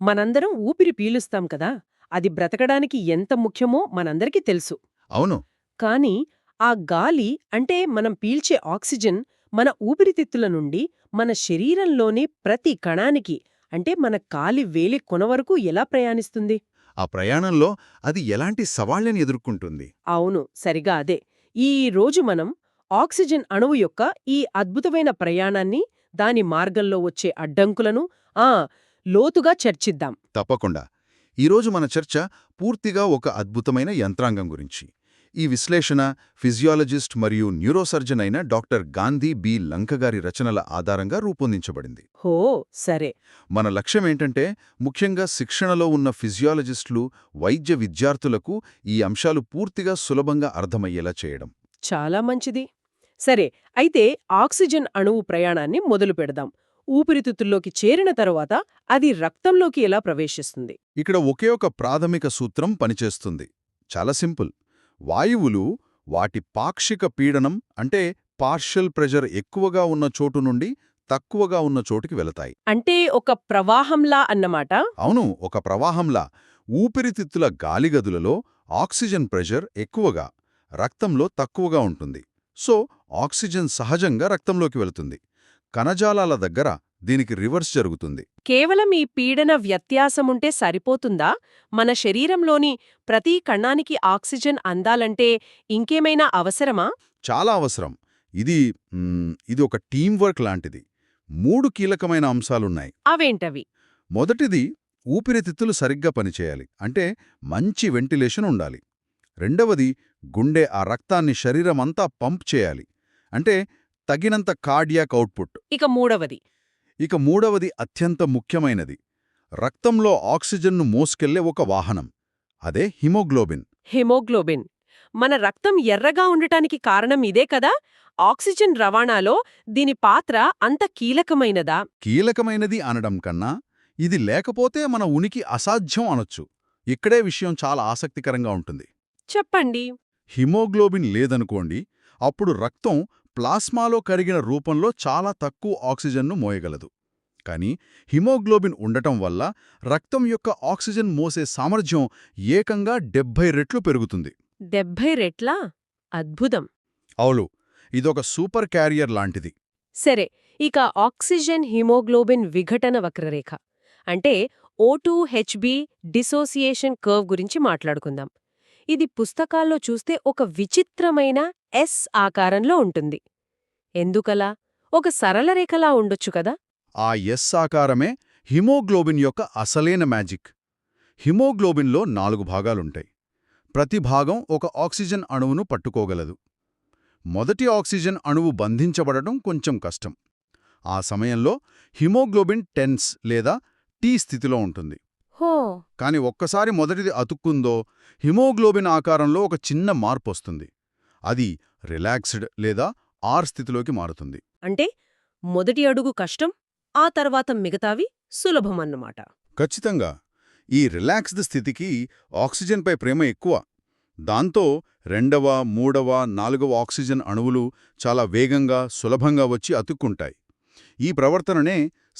మనందరం ఊపిరి పీలుస్తాం కదా, అది బ్రతకడానికి ఎంత ముఖ్యమో మనందరికీ తెలుసు. అవును. కానీ ఆ గాలి అంటే మనం పీల్చే ఆక్సిజన్ మన ఊపిరితిత్తుల నుండి మన శరీరంలోని ప్రతి కణానికి అంటే మన కాలి వేలి కొన వరకు ఎలా ప్రయాణిస్తుంది? ఆ ప్రయాణంలో అది ఎలాంటి సవాళ్లను ఎదుర్కొంటుంది? అవును, సరిగా అదే. ఈ రోజు మనం ఆక్సిజన్ అణువు యొక్క ఈ అద్భుతమైన ప్రయాణాన్ని, దాని మార్గంలో వచ్చే అడ్డంకులను ఆ లోతుగా చర్చిద్దాం. తప్పకుండా. ఈరోజు మన చర్చ పూర్తిగా ఒక అద్భుతమైన యంత్రాంగం గురించి. ఈ విశ్లేషణ ఫిజియాలజిస్ట్ మరియు న్యూరోసర్జన్ అయిన డాక్టర్ గాంధీ బి లంకగారి రచనల ఆధారంగా రూపొందించబడింది. హో, సరే. మన లక్ష్యమేంటంటే ముఖ్యంగా శిక్షణలో ఉన్న ఫిజియాలజిస్టులు, వైద్య విద్యార్థులకు ఈ అంశాలు పూర్తిగా సులభంగా అర్థమయ్యేలా చేయడం. చాలా మంచిది. సరే, అయితే ఆక్సిజన్ అణువు ప్రయాణాన్ని మొదలు పెడదాం. ఊపిరితిత్తుల్లోకి చేరిన తరువాత అది రక్తంలోకి ఎలా ప్రవేశిస్తుంది? ఇక్కడ ఒకే ఒక ప్రాథమిక సూత్రం పనిచేస్తుంది. చాలా సింపుల్. వాయువులు వాటి పాక్షిక పీడనం అంటే పార్షియల్ ప్రెజర్ ఎక్కువగా ఉన్న చోటు నుండి తక్కువగా ఉన్న చోటుకి వెళతాయి. అంటే ఒక ప్రవాహంలా అన్నమాట. అవును, ఒక ప్రవాహంలా. ఊపిరితిత్తుల గాలిగదులలో ఆక్సిజన్ ప్రెషర్ ఎక్కువగా, రక్తంలో తక్కువగా ఉంటుంది. సో ఆక్సిజన్ సహజంగా రక్తంలోకి వెళుతుంది. కణజాలాల దగ్గర దీనికి రివర్స్ జరుగుతుంది. కేవలం ఈ పీడన వ్యత్యాసముంటే సరిపోతుందా? మన శరీరంలోని ప్రతి కణానికి ఆక్సిజన్ అందాలంటే ఇంకేమైనా అవసరమా? చాలా అవసరం. ఇది ఒక టీం వర్క్ లాంటిది. 3 కీలకమైన అంశాలున్నాయి. అవేంటవి? మొదటిది, ఊపిరితిత్తులు సరిగ్గా పనిచేయాలి. అంటే మంచి వెంటిలేషన్ ఉండాలి. రెండవది, గుండె ఆ రక్తాన్ని శరీరమంతా పంప్ చేయాలి. అంటే తగినంత కార్డియాక్ అవుట్పుట్. ఇక మూడవది అత్యంత ముఖ్యమైనది, రక్తంలో ఆక్సిజన్ను మోసుకెళ్లే ఒక వాహనం. అదే హిమోగ్లోబిన్. హిమోగ్లోబిన్. మన రక్తం ఎర్రగా ఉండటానికి కారణం ఇదే కదా? ఆక్సిజన్ రవాణాలో దీని పాత్ర అంత కీలకమైనదా? కీలకమైనది అనడం కన్నా ఇది లేకపోతే మన ఉనికి అసాధ్యం అనొచ్చు. ఇక్కడే విషయం చాలా ఆసక్తికరంగా ఉంటుంది. చెప్పండి. హిమోగ్లోబిన్ లేదనుకోండి, అప్పుడు రక్తం ప్లాస్మాలో కరిగిన రూపంలో చాలా తక్కువ ఆక్సిజన్ను మోయగలదు. కానీ హిమోగ్లోబిన్ ఉండటం వల్ల రక్తం యొక్క ఆక్సిజన్ మోసే సామర్థ్యం ఏకంగా 70 రెట్లు పెరుగుతుంది. 70 రెట్లా? అద్భుతం. అవును, ఇదొక సూపర్ క్యారియర్ లాంటిది. సరే, ఇక ఆక్సిజన్ హిమోగ్లోబిన్ విఘటన వక్రరేఖ అంటే O2HB డిసోసియేషన్ కర్వ్ గురించి మాట్లాడుకుందాం. ఇది పుస్తకాల్లో చూస్తే ఒక విచిత్రమైన ఎస్ ఆకారంలో ఉంటుంది. ఎందుకలా? ఒక సరళ రేఖలా ఉండొచ్చు కదా? ఆ ఎస్ ఆకారమే హిమోగ్లోబిన్ యొక్క అసలైన మ్యాజిక్. హిమోగ్లోబిన్లో 4 భాగాలుంటాయి. ప్రతి భాగం ఒక ఆక్సిజన్ అణువును పట్టుకోగలదు. మొదటి ఆక్సిజన్ అణువు బంధించబడటం కొంచెం కష్టం. ఆ సమయంలో హిమోగ్లోబిన్ టెన్స్ లేదా టీ స్థితిలో ఉంటుంది. హో. కాని ఒక్కసారి మొదటిది అతుక్కుందో హిమోగ్లోబిన్ ఆకారంలో ఒక చిన్న మార్పొస్తుంది. అది రిలాక్స్డ్ లేదా ఆర్ స్థితిలోకి మారుతుంది. అంటే మొదటి అడుగు కష్టం, ఆ తర్వాత మిగతావి సులభమన్నమాట. ఖచ్చితంగా. ఈ రిలాక్స్డ్ స్థితికి ఆక్సిజన్పై ప్రేమ ఎక్కువ. దాంతో రెండవ, మూడవ, నాలుగవ ఆక్సిజన్ అణువులు చాలా వేగంగా, సులభంగా వచ్చి అతుక్కుంటాయి. ఈ ప్రవర్తననే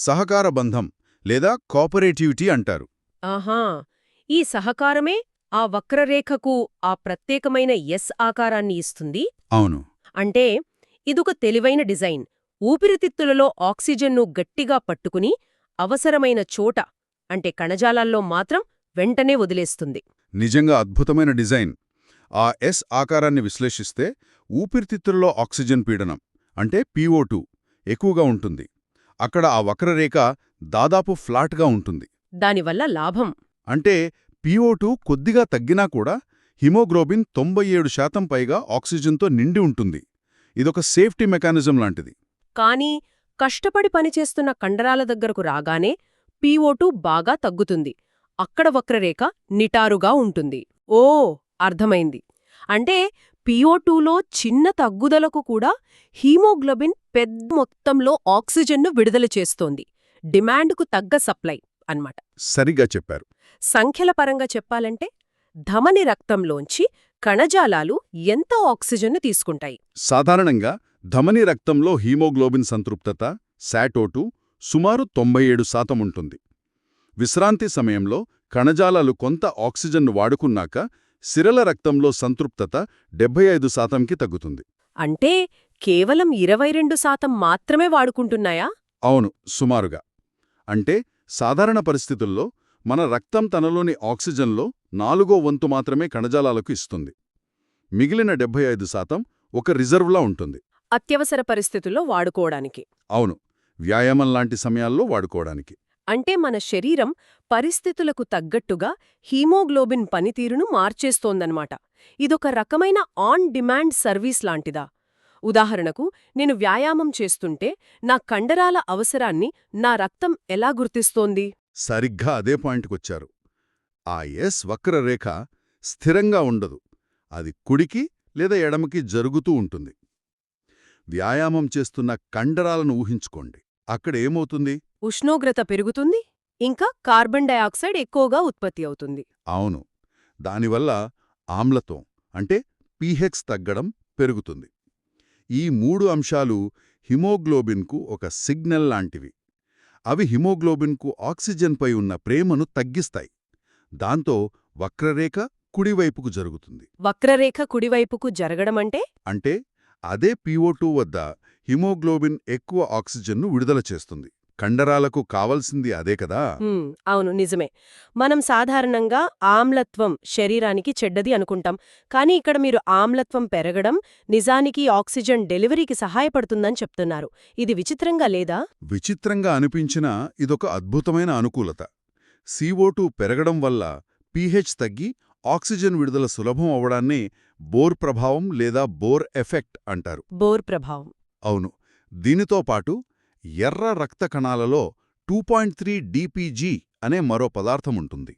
సహకార బంధం లేదా కోఆపరేటివిటీ అంటారు. ఆహా, ఈ సహకారమే ఆ వక్రరేఖకు ఆ ప్రత్యేకమైన ఎస్ ఆకారాన్ని ఇస్తుంది. అవును. అంటే ఇదొక తెలివైన డిజైన్. ఊపిరితిత్తులలో ఆక్సిజన్ను గట్టిగా పట్టుకుని అవసరమైన చోట అంటే కణజాలాల్లో మాత్రం వెంటనే వదిలేస్తుంది. నిజంగా అద్భుతమైన డిజైన్. ఆ ఎస్ ఆకారాన్ని విశ్లేషిస్తే ఊపిరితిత్తుల్లో ఆక్సిజన్ పీడనం అంటే PO2 ఎక్కువగా ఉంటుంది. అక్కడ ఆ వక్రరేఖ దాదాపు ఫ్లాట్గా ఉంటుంది. దానివల్ల లాభం అంటే PO2 కొద్దిగా తగ్గినా కూడా హిమోగ్లోబిన్ 97% పైగా ఆక్సిజన్తో నిండి ఉంటుంది. ఇదొక సేఫ్టీ మెకానిజం లాంటిది. కానీ కష్టపడి పనిచేస్తున్న కండరాల దగ్గరకు రాగానే PO2 బాగా తగ్గుతుంది. అక్కడ వక్రరేఖ నిటారుగా ఉంటుంది. ఓ, అర్థమైంది. అంటే PO2లో చిన్న తగ్గుదలకు కూడా హీమోగ్లోబిన్ పెద్ద మొత్తంలో ఆక్సిజన్ను విడుదల చేస్తోంది. డిమాండ్కు తగ్గ సప్లై అన్నమాట. సరిగా చెప్పారు. సంఖ్యల పరంగా చెప్పాలంటే ధమని రక్తంలోంచి కణజాలాలు ఎంత ఆక్సిజన్ను తీసుకుంటాయి? సాధారణంగా ధమని రక్తంలో హీమోగ్లోబిన్ సంతృప్తత SATO2 సుమారు 97% ఉంటుంది. విశ్రాంతి సమయంలో కణజాలాలు కొంత ఆక్సిజన్ను వాడుకున్నాక సిరల రక్తంలో సంతృప్తత 75%కి తగ్గుతుంది. అంటే కేవలం 22% మాత్రమే వాడుకుంటున్నాయా? అవును, సుమారుగా. అంటే సాధారణ పరిస్థితుల్లో మన రక్తం తనలోని ఆక్సిజన్లో 4వ వంతు మాత్రమే కణజాలాలకు ఇస్తుంది. మిగిలిన 75% ఒక రిజర్వ్లా ఉంటుంది. అత్యవసర పరిస్థితుల్లో వాడుకోవడానికి. అవును, వ్యాయామం లాంటి సమయాల్లో వాడుకోవడానికి. అంటే మన శరీరం పరిస్థితులకు తగ్గట్టుగా హీమోగ్లోబిన్ పనితీరును మార్చేస్తోందన్నమాట. ఇదొక రకమైన ఆన్ డిమాండ్ సర్వీస్ లాంటిదా? ఉదాహరణకు, నేను వ్యాయామం చేస్తుంటే నా కండరాల అవసరాన్ని నా రక్తం ఎలా గుర్తిస్తోంది? సరిగ్గా అదే పాయింట్కొచ్చారు. ఆ ఎస్ వక్రరేఖ స్థిరంగా ఉండదు. అది కుడికి లేదా ఎడమకి జరుగుతూ ఉంటుంది. వ్యాయామం చేస్తున్న కండరాలను ఊహించుకోండి. అక్కడ ఏమవుతుంది? ఉష్ణోగ్రత పెరుగుతుంది, ఇంకా కార్బన్ డయాక్సైడ్ ఎక్కువగా ఉత్పత్తి అవుతుంది. అవును, దానివల్ల ఆమ్లత్వం అంటే pH తగ్గడం పెరుగుతుంది. ఈ 3 అంశాలు హిమోగ్లోబిన్కు ఒక సిగ్నల్ లాంటివి. అవి హిమోగ్లోబిన్కు ఆక్సిజన్పై ఉన్న ప్రేమను తగ్గిస్తాయి. దాంతో వక్రరేఖ కుడివైపుకు జరుగుతుంది. వక్రరేఖ కుడివైపుకు జరగడమంటే? అంటే అదే PO2 వద్ద హిమోగ్లోబిన్ ఎక్కువ ఆక్సిజన్ను విడుదల చేస్తుంది. కండరాలకు కావలసింది అదే కదా. అవును, నిజమే. మనం సాధారణంగా ఆమ్లత్వం శరీరానికి చెడ్డది అనుకుంటాం. కానీ ఇక్కడ మీరు ఆమ్లత్వం పెరగడం నిజానికి ఆక్సిజన్ డెలివరీకి సహాయపడుతుందని చెప్తున్నారు. ఇది విచిత్రంగా లేదా? విచిత్రంగా అనిపించినా ఇదొక అద్భుతమైన అనుకూలత. CO2 పెరగడం వల్ల pH తగ్గి ఆక్సిజన్ విడుదల సులభం అవడాన్నే బోర్ ప్రభావం లేదా బోర్ ఎఫెక్ట్ అంటారు. బోర్ ప్రభావం. అవును, దీనితో పాటు ఎర్ర రక్త కణాలలో 2.3 DPG అనే మరో పదార్థముంటుంది.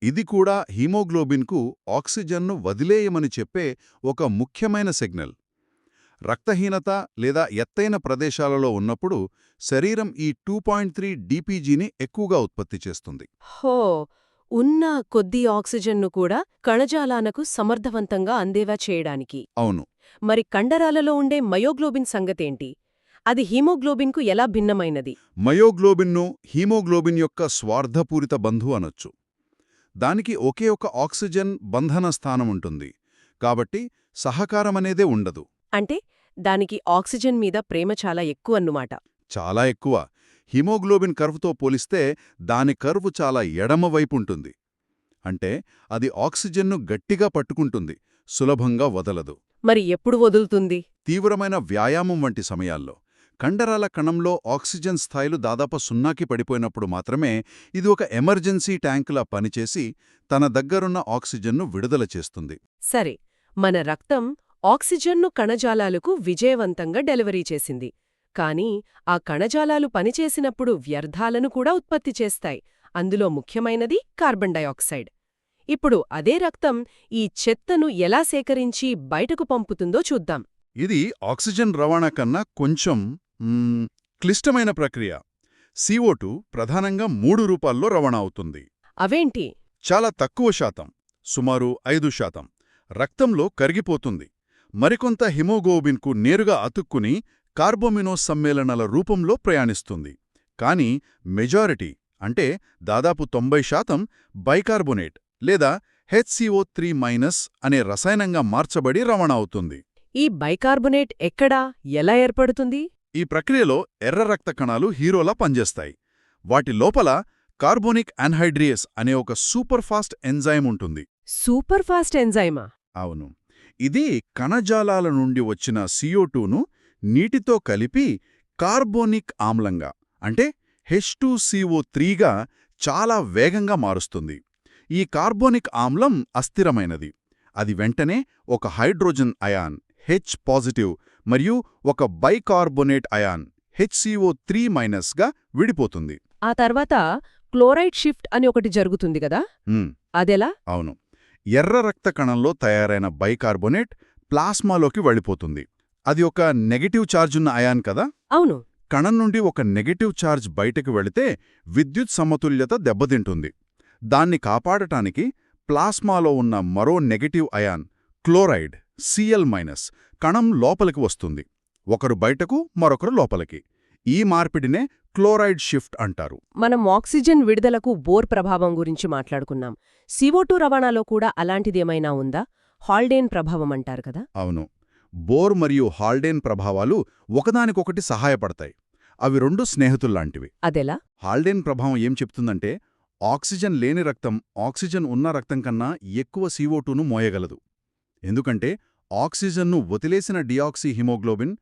ఇది కూడా హీమోగ్లోబిన్కు ఆక్సిజన్ను వదిలేయమని చెప్పే ఒక ముఖ్యమైన సిగ్నల్. రక్తహీనత లేదా ఎత్తైన ప్రదేశాలలో ఉన్నప్పుడు శరీరం ఈ 2.3 DPGని ఎక్కువగా ఉత్పత్తి చేస్తుంది. హో, ఉన్న కొద్ది ఆక్సిజన్ను కూడా కణజాలాలకు సమర్థవంతంగా అందేవా చేయడానికి. అవును, మరి కండరాలలో ఉండే మయోగ్లోబిన్ సంగతేంటి? అది హీమోగ్లోబిన్కు ఎలా భిన్నమైనది? మయోగ్లోబిన్ను హీమోగ్లోబిన్ యొక్క స్వార్థపూరిత బంధువు అనొచ్చు. దానికి ఒకే ఒక ఆక్సిజన్ బంధన స్థానముంటుంది. కాబట్టి సహకారమనేదే ఉండదు. అంటే దానికి ఆక్సిజన్ మీద ప్రేమ చాలా ఎక్కువన్నుమాట. చాలా ఎక్కువ. హిమోగ్లోబిన్ కర్వ్తో పోలిస్తే దాని కర్వ్ చాలా ఎడమవైపుంటుంది. అంటే అది ఆక్సిజన్ను గట్టిగా పట్టుకుంటుంది, సులభంగా వదలదు. మరి ఎప్పుడు వదులుతుంది? తీవ్రమైన వ్యాయామం వంటి సమయాల్లో. కండరాల కణంలో ఆక్సిజన్ స్థాయిలు దాదాపు 0కి పడిపోయినప్పుడు మాత్రమే ఇది ఒక ఎమర్జెన్సీ ట్యాంకులా పనిచేసి తన దగ్గరున్న ఆక్సిజన్ను విడుదల చేస్తుంది. సరే, మన రక్తం ఆక్సిజన్ను కణజాలాలకు విజయవంతంగా డెలివరీ చేసింది. కానీ ఆ కణజాలాలు పనిచేసినప్పుడు వ్యర్థాలను కూడా ఉత్పత్తి చేస్తాయి. అందులో ముఖ్యమైనది కార్బన్ డయాక్సైడ్. ఇప్పుడు అదే రక్తం ఈ చెత్తను ఎలా సేకరించి బయటకు పంపుతుందో చూద్దాం. ఇది ఆక్సిజన్ రవాణా కన్నా కొంచెం క్లిష్టమైన ప్రక్రియ. CO2 ప్రధానంగా 3 రూపాల్లో రవాణా అవుతుంది. అవేంటి? చాలా తక్కువ శాతం, సుమారు 5%, రక్తంలో కరిగిపోతుంది. మరికొంత హిమోగ్లోబిన్కు నేరుగా అతుక్కుని కార్బోమినోస్ సమ్మేళనాల రూపంలో ప్రయాణిస్తుంది. కానీ మెజారిటీ అంటే దాదాపు 90% బైకార్బోనేట్ లేదా HCO3- అనే రసాయనంగా మార్చబడి రవాణా అవుతుంది. ఈ బైకార్బోనేట్ ఎక్కడా, ఎలా ఏర్పడుతుంది? ఈ ప్రక్రియలో ఎర్ర రక్త కణాలు హీరోలా పనిచేస్తాయి. వాటి లోపల కార్బోనిక్ యాన్హైడ్రియేస్ అనే ఒక సూపర్ఫాస్ట్ ఎంజైమ్ ఉంటుంది. సూపర్ఫాస్ట్ ఎంజైమా? అవును, ఇది కణజాలాల నుండి వచ్చిన CO2ను నీటితో కలిపి కార్బోనిక్ ఆమ్లంగా అంటే H2CO3గా చాలా వేగంగా మారుస్తుంది. ఈ కార్బోనిక్ ఆమ్లం అస్థిరమైనది. అది వెంటనే ఒక హైడ్రోజన్ అయాన్ H పాజిటివ్ మరియు ఒక బైకార్బోనేట్ అయాన్ HCO3- గా విడిపోతుంది. ఆ తర్వాత క్లోరైడ్ షిఫ్ట్ అని ఒకటి జరుగుతుంది గదా, అదెలా? అవును, ఎర్ర రక్త కణంలో తయారైన బైకార్బోనేట్ ప్లాస్మాలోకి వెళ్ళిపోతుంది. అది ఒక నెగటివ్ ఛార్జున్న అయాన్ కదా. అవును. కణం నుండి ఒక నెగటివ్ ఛార్జ్ బయటకు వెళితే విద్యుత్ సమతుల్యత దెబ్బతింటుంది. దాన్ని కాపాడటానికి ప్లాస్మాలో ఉన్న మరో నెగటివ్ అయాన్ క్లోరైడ్ Cl- కణం లోపలికి వస్తుంది. ఒకరు బయటకు, మరొకరు లోపలికి. ఈ మార్పిడినే క్లోరైడ్ షిఫ్ట్ అంటారు. మనం ఆక్సిజన్ విడుదలకు బోర్ ప్రభావం గురించి మాట్లాడుకున్నాం. CO2 రవాణాలో కూడా అలాంటిదేమైనా ఉందా? హాల్డేన్ ప్రభావం అంటారు కదా. అవును, బోర్ మరియు హాల్డేన్ ప్రభావాలు ఒకదానికొకటి సహాయపడతాయి. అవి రెండు స్నేహితుల్లాంటివి. అదెలా? హాల్డేన్ ప్రభావం ఏం చెప్తుందంటే ఆక్సిజన్ లేని రక్తం ఆక్సిజన్ ఉన్న రక్తం కన్నా ఎక్కువ CO2ను మోయగలదు. ఎందుకంటే ఆక్సిజన్ను వదిలేసిన డియాక్సీ హిమోగ్లోబిన్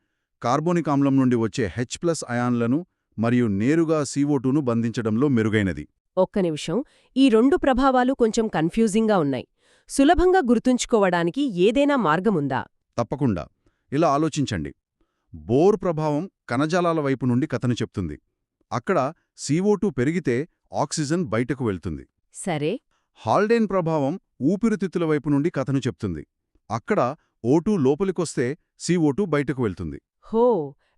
కార్బోనిక్ ఆమ్లం నుండి వచ్చే H+ అయాన్లను మరియు నేరుగా CO2ను బంధించడంలో మెరుగైనది. ఒక్క నిమిషం, ఈ రెండు ప్రభావాలు కొంచెం కన్ఫ్యూజింగ్గా ఉన్నాయి. సులభంగా గుర్తుంచుకోవడానికి ఏదైనా మార్గముందా? తప్పకుండా. ఇలా ఆలోచించండి. బోర్ ప్రభావం కణజాలాల వైపు నుండి కథను చెప్తుంది. అక్కడ CO2 పెరిగితే ఆక్సిజన్ బయటకు వెళ్తుంది. సరే. హాల్డేన్ ప్రభావం ఊపిరితిత్తుల వైపు నుండి కథను చెప్తుంది. అక్కడ O2 లోపలికొస్తే CO2 బయటకు వెళ్తుంది. హో,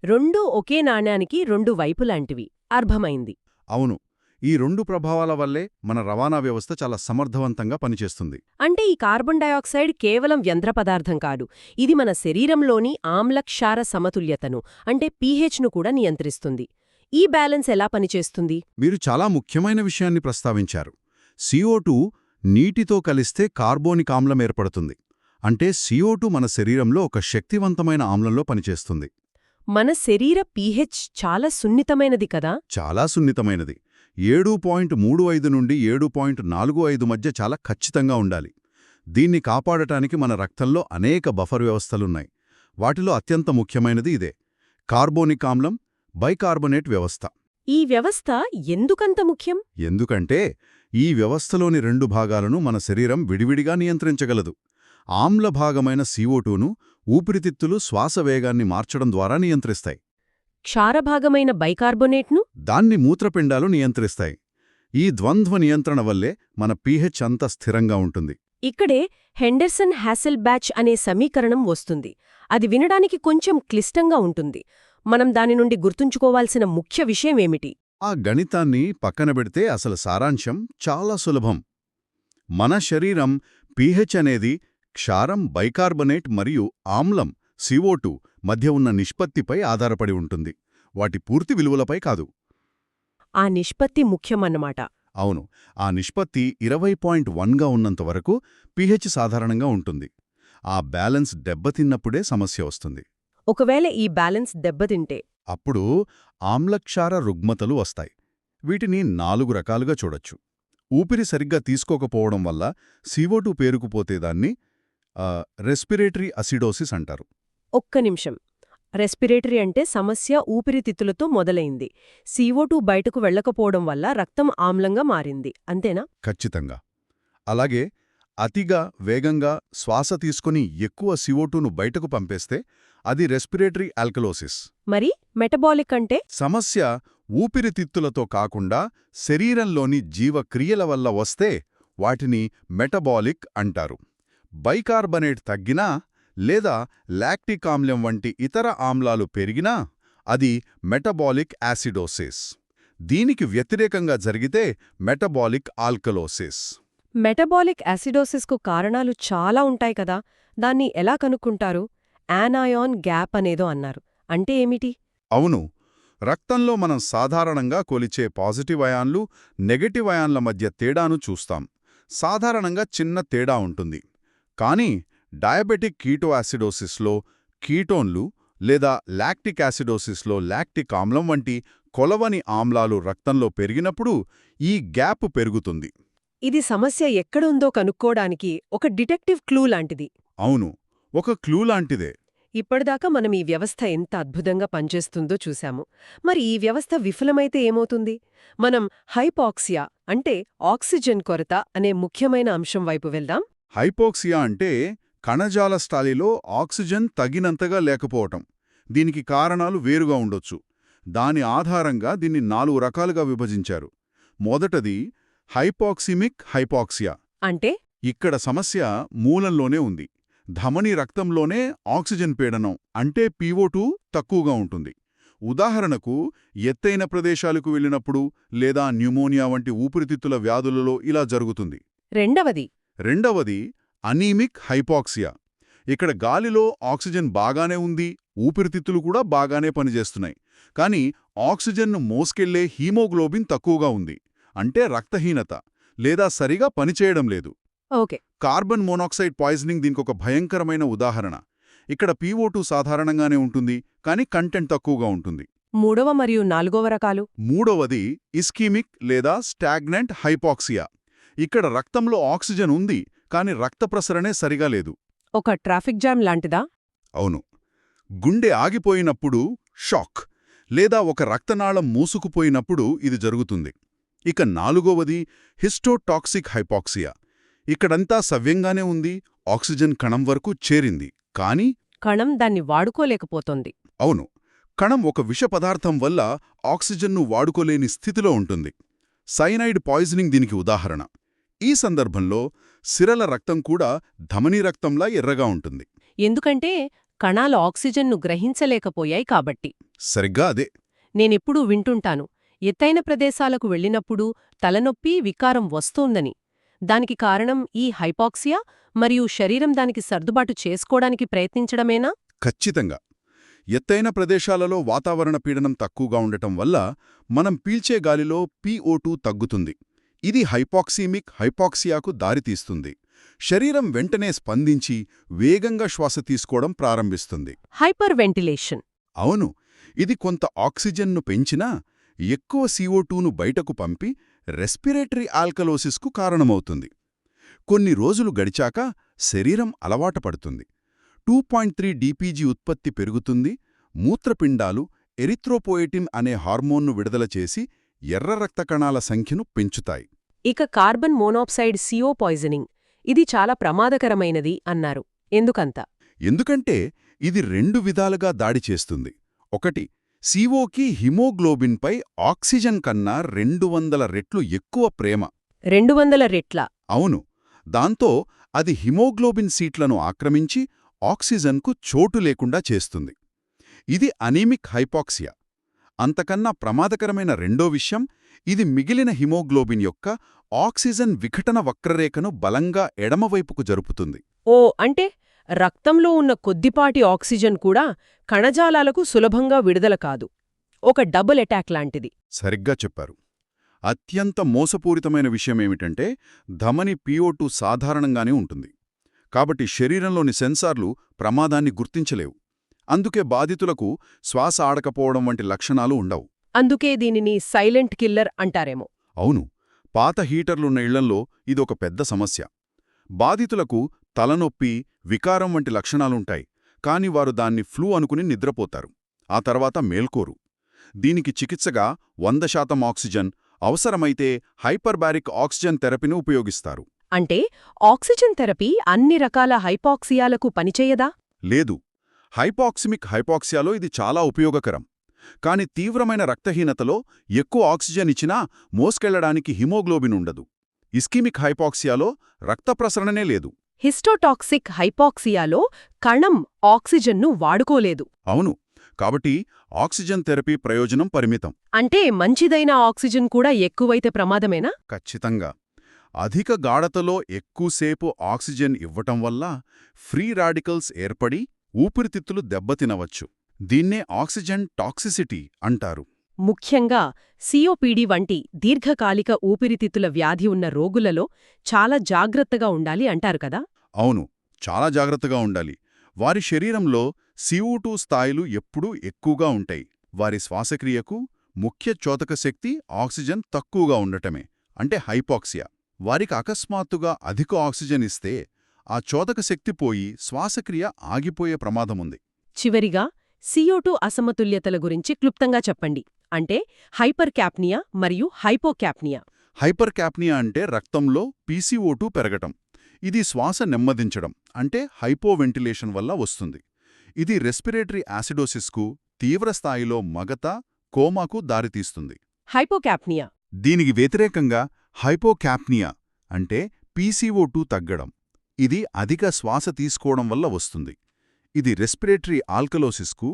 రెండూ ఒకే నాణ్యానికి రెండు వైపులాంటివి. అర్థమైంది. అవును, ఈ రెండు ప్రభావాల వల్లే మన రవాణా వ్యవస్థ చాలా సమర్థవంతంగా పనిచేస్తుంది. అంటే ఈ కార్బన్ డయాక్సైడ్ కేవలం యంత్ర పదార్థం కాదు, ఇది మన శరీరంలోని ఆమ్లక్షార సమతుల్యతను అంటే pHను కూడా నియంత్రిస్తుంది. ఈ బ్యాలెన్స్ ఎలా పనిచేస్తుంది? మీరు చాలా ముఖ్యమైన విషయాన్ని ప్రస్తావించారు. CO2 నీటితో కలిస్తే కార్బోనిక్ ఆమ్లం ఏర్పడుతుంది. అంటే CO2 మన శరీరంలో ఒక శక్తివంతమైన ఆమ్లంలో పనిచేస్తుంది. మన శరీర pH చాలా సున్నితమైనది కదా. చాలా సున్నితమైనది. 7.35 నుండి 7.45 మధ్య చాలా ఖచ్చితంగా ఉండాలి. దీన్ని కాపాడటానికి మన రక్తంలో అనేక బఫర్ వ్యవస్థలున్నాయి. వాటిలో అత్యంత ముఖ్యమైనది ఇదే, కార్బోనిక్ ఆమ్లం బైకార్బోనేట్ వ్యవస్థ. ఈ వ్యవస్థ ఎందుకంత ముఖ్యం? ఎందుకంటే ఈ వ్యవస్థలోని రెండు భాగాలను మన శరీరం విడివిడిగా నియంత్రించగలదు. ఆమ్ల భాగమైన CO2ను ఊపిరితిత్తులు శ్వాస వేగాన్ని మార్చడం ద్వారా నియంత్రిస్తాయి. క్షారభాగమైన బైకార్బోనేట్ను? దాన్ని మూత్రపిండాలు నియంత్రిస్తాయి. ఈ ద్వంద్వ నియంత్రణ వల్లే మన pH అంత స్థిరంగా ఉంటుంది. ఇక్కడే హెండర్సన్ హ్యాసెల్ బ్యాచ్ అనే సమీకరణం వస్తుంది. అది వినడానికి కొంచెం క్లిష్టంగా ఉంటుంది. మనం దాని నుండి గుర్తుంచుకోవాల్సిన ముఖ్య విషయమేమిటి? ఆ గణితాన్ని పక్కనబెడితే అసలు సారాంశం చాలా సులభం. మన శరీరం pH అనేది క్షారం బైకార్బనేట్ మరియు ఆమ్లం CO2 మధ్య ఉన్న నిష్పత్తిపై ఆధారపడి ఉంటుంది, వాటి పూర్తి విలువలపై కాదు. ఆ నిష్పత్తి ముఖ్యమన్నమాట. అవును, ఆ నిష్పత్తి 20.1గా ఉన్నంతవరకు pH సాధారణంగా ఉంటుంది. ఆ బ్యాలెన్స్ దెబ్బతిన్నప్పుడే సమస్య వస్తుంది. ఒకవేళ ఈ బ్యాలెన్స్ దెబ్బతింటే? అప్పుడు ఆమ్లక్షార రుగ్మతలు వస్తాయి. వీటిని 4 రకాలుగా చూడొచ్చు. ఊపిరి సరిగ్గా తీసుకోకపోవడం వల్ల CO2 పేరుకుపోతే దాన్ని రెస్పిరేటరీ అసిడోసిస్ అంటారు. ఒక్క నిమిషం. రెస్పిరేటరీ అంటే సమస్య ఊపిరితిత్తులతో మొదలైంది. CO2 బయటకు వెళ్లకపోవడం వల్ల రక్తం ఆమ్లంగా మారింది, అంతేనా? ఖచ్చితంగా. అలాగే అతిగా వేగంగా శ్వాస తీసుకుని ఎక్కువ CO2ను బయటకు పంపేస్తే అది రెస్పిరేటరీ ఆల్కలోసిస్. మరి మెటబాలిక్ అంటే? సమస్య ఊపిరితిత్తులతో కాకుండా శరీరంలోని జీవక్రియల వల్ల వస్తే వాటిని మెటబాలిక్ అంటారు. బైకార్బనేట్ తగ్గినా లేదా లాక్టిక్ ఆమ్లం వంటి ఇతర ఆమ్లాలు పెరిగినా అది మెటబాలిక్ యాసిడోసిస్. దీనికి వ్యతిరేకంగా జరిగితే మెటబాలిక్ ఆల్కలోసిస్. మెటబాలిక్ యాసిడోసిస్కు కారణాలు చాలా ఉంటాయి కదా, దాన్ని ఎలా కనుక్కుంటారు? యానాయాన్ గ్యాప్ అనేదో అన్నారు, అంటే ఏమిటి? అవును, రక్తంలో మనం సాధారణంగా కొలిచే పాజిటివ్ అయాన్లు నెగటివ్ అయాన్ల మధ్య తేడాను చూస్తాం. సాధారణంగా చిన్న తేడా ఉంటుంది. కానీ డయాబెటిక్ కీటోయాసిడోసిస్లో కీటోన్లు లేదా లాక్టిక్ యాసిడోసిస్లో లాక్టిక్ ఆమ్లం వంటి కొలవని ఆమ్లాలు రక్తంలో పెరిగినప్పుడు ఈ గ్యాప్ పెరుగుతుంది. ఇది సమస్య ఎక్కడుందో కనుక్కోడానికి ఒక డిటెక్టివ్ క్లూ లాంటిది. అవును, ఒక క్లూ లాంటిదే. ఇప్పటిదాకా మనం ఈ వ్యవస్థ ఎంత అద్భుతంగా పనిచేస్తుందో చూశాము. మరి ఈ వ్యవస్థ విఫలమైతే ఏమవుతుంది? మనం హైపాక్సియా అంటే ఆక్సిజన్ కొరత అనే ముఖ్యమైన అంశం వైపు వెళ్దాం. హైపోక్సియా అంటే కణజాల స్థాయిలో ఆక్సిజన్ తగినంతగా లేకపోవటం. దీనికి కారణాలు వేరుగా ఉండొచ్చు. దాని ఆధారంగా దీన్ని 4 రకాలుగా విభజించారు. మొదటది హైపాక్సిమిక్ హైపాక్సియా. అంటే ఇక్కడ సమస్య మూలంలోనే ఉంది. ధమని రక్తంలోనే ఆక్సిజన్ పీడనం అంటే PO2 తక్కువగా ఉంటుంది. ఉదాహరణకు ఎత్తైన ప్రదేశాలకు వెళ్ళినప్పుడు లేదా న్యూమోనియా వంటి ఊపిరితిత్తుల వ్యాధులలో ఇలా జరుగుతుంది. రెండవది అనీమిక్ హైపాక్సియా. ఇక్కడ గాలిలో ఆక్సిజన్ బాగానే ఉంది, ఊపిరితిత్తులు కూడా బాగానే పనిచేస్తున్నాయి, కానీ ఆక్సిజన్ను మోసుకెళ్లే హీమోగ్లోబిన్ తక్కువగా ఉంది, అంటే రక్తహీనత లేదా సరిగా పనిచేయడం లేదు. ఓకే. కార్బన్ మోనాక్సైడ్ పాయిజనింగ్ దీనికొక భయంకరమైన ఉదాహరణ. ఇక్కడ PO2 సాధారణంగానే ఉంటుంది, కానీ కంటెంట్ తక్కువగా ఉంటుంది. మూడవ మరియు నాలుగవ రకాలు. మూడవది ఇస్కీమిక్ లేదా స్టాగ్నెంట్ హైపాక్సియా. ఇక్కడ రక్తంలో ఆక్సిజన్ ఉంది, కాని రక్త ప్రసరణే సరిగా లేదు. ఒక ట్రాఫిక్ జామ్ లాంటిదా? అవును. గుండె ఆగిపోయినప్పుడు షాక్, లేదా ఒక రక్తనాళం మూసుకుపోయినప్పుడు ఇది జరుగుతుంది. ఇక నాలుగవది హిస్టోటాక్సిక్ హైపాక్సియా. ఇక్కడంతా సవ్యంగానే ఉంది, ఆక్సిజన్ కణం వరకు చేరింది, కానీ కణం దాన్ని వాడుకోలేకపోతోంది. అవును, కణం ఒక విష పదార్థం వల్ల ఆక్సిజన్ను వాడుకోలేని స్థితిలో ఉంటుంది. సైనైడ్ పాయిజనింగ్ దీనికి ఉదాహరణ. ఈ సందర్భంలో సిరల రక్తం కూడా ధమనీ రక్తంలా ఎర్రగా ఉంటుంది. ఎందుకంటే కణాలు ఆక్సిజన్ను గ్రహించలేకపోయాయి కాబట్టి. సరిగ్గా అదే. నేనెప్పుడూ వింటుంటాను, ఎత్తైన ప్రదేశాలకు వెళ్ళినప్పుడు తలనొప్పి, వికారం వస్తోందని. దానికి కారణం ఈ హైపాక్సియా మరియు శరీరం దానికి సర్దుబాటు చేసుకోవడానికి ప్రయత్నించడమేనా? ఖచ్చితంగా. ఎత్తైన ప్రదేశాలలో వాతావరణ పీడనం తక్కువగా ఉండటం వల్ల మనం పీల్చే గాలిలో PO2 తగ్గుతుంది. ఇది హైపాక్సీమిక్ హైపాక్సియాకు దారితీస్తుంది. శరీరం వెంటనే స్పందించి వేగంగా శ్వాస తీసుకోవడం ప్రారంభిస్తుంది. Hyper ventilation. అవును, ఇది కొంత ఆక్సిజన్ను పెంచినా ఎక్కువ CO2ను బయటకు పంపి రెస్పిరేటరీ ఆల్కలోసిస్కు కారణమవుతుంది. కొన్ని రోజులు గడిచాక శరీరం అలవాటు పడుతుంది. 2.3 DPG ఉత్పత్తి పెరుగుతుంది. మూత్రపిండాలు ఎరిథ్రోపోయిటిన్ అనే హార్మోన్ను విడుదల చేసి ఎర్ర రక్త కణాల సంఖ్యను పెంచుతాయి. ఇక కార్బన్ మోనాక్సైడ్ CO పాయిజనింగ్. ఇది చాలా ప్రమాదకరమైనది అన్నారు. ఎందుకంత? ఎందుకంటే ఇది రెండు విధాలుగా దాడి చేస్తుంది. ఒకటి, COకి హిమోగ్లోబిన్పై ఆక్సిజన్ కన్నా 200 రెట్లు ఎక్కువ ప్రేమ. 200 రెట్ల. అవును, దాంతో అది హిమోగ్లోబిన్ సీట్లను ఆక్రమించి ఆక్సిజన్కు చోటు లేకుండా చేస్తుంది. ఇది అనీమిక్ హైపాక్సియా. అంతకన్నా ప్రమాదకరమైన రెండో విషయం, ఇది మిగిలిన హిమోగ్లోబిన్ యొక్క ఆక్సిజన్ విఘటన వక్రరేఖను బలంగా ఎడమవైపుకు జరుపుతుంది. ఓ, అంటే రక్తంలో ఉన్న కొద్దిపాటి ఆక్సిజన్ కూడా కణజాలాలకు సులభంగా విడుదల కాదు. ఒక డబుల్ అటాక్ లాంటిది. సరిగ్గా చెప్పారు. అత్యంత మోసపూరితమైన విషయమేమిటంటే ధమని PO2 సాధారణంగానే ఉంటుంది. కాబట్టి శరీరంలోని సెన్సార్లు ప్రమాదాన్ని గుర్తించలేవు. అందుకే బాధితులకు శ్వాస ఆడకపోవడం వంటి లక్షణాలు ఉండవు. అందుకే దీనిని సైలెంట్ కిల్లర్ అంటారేమో. అవును, పాత హీటర్లున్న ఇళ్లల్లో ఇదొక పెద్ద సమస్య. బాధితులకు తలనొప్పి, వికారం వంటి లక్షణాలుంటాయి, కాని వారు దాన్ని ఫ్లూ అనుకుని నిద్రపోతారు. ఆ తర్వాత మేల్కోరు. దీనికి చికిత్సగా 100% ఆక్సిజన్, అవసరమైతే హైపర్బారిక్ ఆక్సిజన్ థెరపీని ఉపయోగిస్తారు. అంటే ఆక్సిజన్ థెరపీ అన్ని రకాల హైపాక్సియాలకు పనిచేయదా? లేదు, హైపాక్సిమిక్ హైపాక్సియాలో ఇది చాలా ఉపయోగకరం. కాని తీవ్రమైన రక్తహీనతలో ఎక్కువ ఆక్సిజన్ ఇచ్చినా మోసుకెళ్లడానికి హిమోగ్లోబిన్ ఉండదు. ఇస్కీమిక్ హైపాక్సియాలో రక్త ప్రసరణనే లేదు. హిస్టోటాక్సిక్ హైపాక్సియాలో కణం ఆక్సిజన్ను వాడుకోలేదు. అవును, కాబట్టి ఆక్సిజన్ థెరపీ ప్రయోజనం పరిమితం. అంటే మంచిదైన ఆక్సిజన్ కూడా ఎక్కువైతే ప్రమాదమేనా? ఖచ్చితంగా. అధిక గాఢతలో ఎక్కువసేపు ఆక్సిజన్ ఇవ్వటం వల్ల ఫ్రీ రాడికల్స్ ఏర్పడి ఊపిరితిత్తులు దెబ్బతినవచ్చు. దీన్నే ఆక్సిజన్ టాక్సిసిటీ అంటారు. ముఖ్యంగా COPD వంటి దీర్ఘకాలిక ఊపిరితిత్తుల వ్యాధి ఉన్న రోగులలో చాలా జాగ్రత్తగా ఉండాలి అంటారు కదా? అవును, చాలా జాగ్రత్తగా ఉండాలి. వారి శరీరంలో CO2 స్థాయిలు ఎప్పుడూ ఎక్కువగా ఉంటాయి. వారి శ్వాసక్రియకు ముఖ్య చోదక శక్తి ఆక్సిజన్ తక్కువగా ఉండటమే, అంటే హైపాక్సియా. వారికి అకస్మాత్తుగా అధిక ఆక్సిజన్ ఇస్తే ఆ చోదక శక్తి పోయి శ్వాసక్రియ ఆగిపోయే ప్రమాదముంది. చివరిగా CO2 అసమతుల్యతల గురించి క్లుప్తంగా చెప్పండి. అంటే హైపర్ క్యాప్నియా మరియు హైపోక్యాప్నియా. హైపర్ క్యాప్నియా అంటే రక్తంలో PCO2 పెరగటం. ఇది శ్వాస నెమ్మదించడం, అంటే హైపోవెంటిలేషన్ వల్ల వస్తుంది. ఇది రెస్పిరేటరీ యాసిడోసిస్కు, తీవ్రస్థాయిలో మగత, కోమాకు దారితీస్తుంది. హైపోక్యాప్నియా. దీనికి వ్యతిరేకంగా హైపోక్యాప్నియా అంటే PCO2 తగ్గడం. ఇది అధిక శ్వాస తీసుకోవడం వల్ల వస్తుంది. ఇది రెస్పిరేటరీ ఆల్కలోసిస్కు,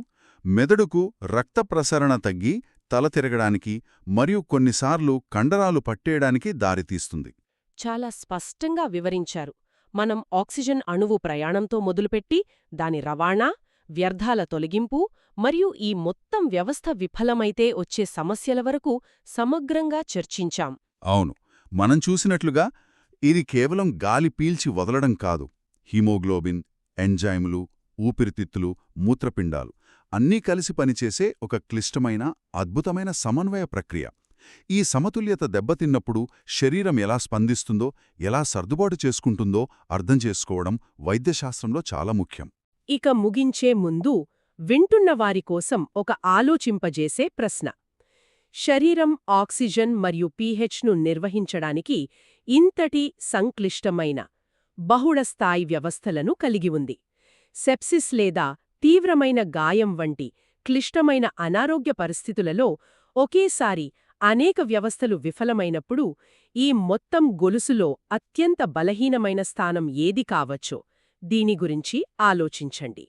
మెదడుకు రక్త ప్రసరణ తగ్గి తల తిరగడానికి మరియు కొన్నిసార్లు కండరాలు పట్టేయడానికి దారితీస్తుంది. చాలా స్పష్టంగా వివరించారు. మనం ఆక్సిజన్ అణువు ప్రయాణంతో మొదలుపెట్టి దాని రవాణా, వ్యర్థాల తొలగింపు మరియు ఈ మొత్తం వ్యవస్థ విఫలమైతే వచ్చే సమస్యల వరకు సమగ్రంగా చర్చించాం. అవును, మనం చూసినట్లుగా ఇది కేవలం గాలి పీల్చి వదలడం కాదు. హీమోగ్లోబిన్, ఎంజైములు, ఊపిరితిత్తులు, మూత్రపిండాలు అన్నీ కలిసి పనిచేసే ఒక క్లిష్టమైన, అద్భుతమైన సమన్వయ ప్రక్రియ. ఈ సమతుల్యత దెబ్బతిన్నప్పుడు శరీరం ఎలా స్పందిస్తుందో, ఎలా సర్దుబాటు చేసుకుంటుందో అర్థం చేసుకోవడం వైద్యశాస్త్రంలో చాలా ముఖ్యం. ఇక ముగించే ముందు వింటున్న వారి కోసం ఒక ఆలోచింపజేసే ప్రశ్న. శరీరం ఆక్సిజన్ మరియు పీహెచ్ను నిర్వహించడానికి ఇంతటి సంక్లిష్టమైన బహుళస్థాయి వ్యవస్థలను కలిగి ఉంది. సెప్సిస్ లేదా తీవ్రమైన గాయం వంటి క్లిష్టమైన అనారోగ్య పరిస్థితులలో ఒకేసారి అనేక వ్యవస్థలు విఫలమైనప్పుడు ఈ మొత్తం గొలుసులో అత్యంత బలహీనమైన స్థానం ఏది కావచ్చో దీని గురించి ఆలోచించండి.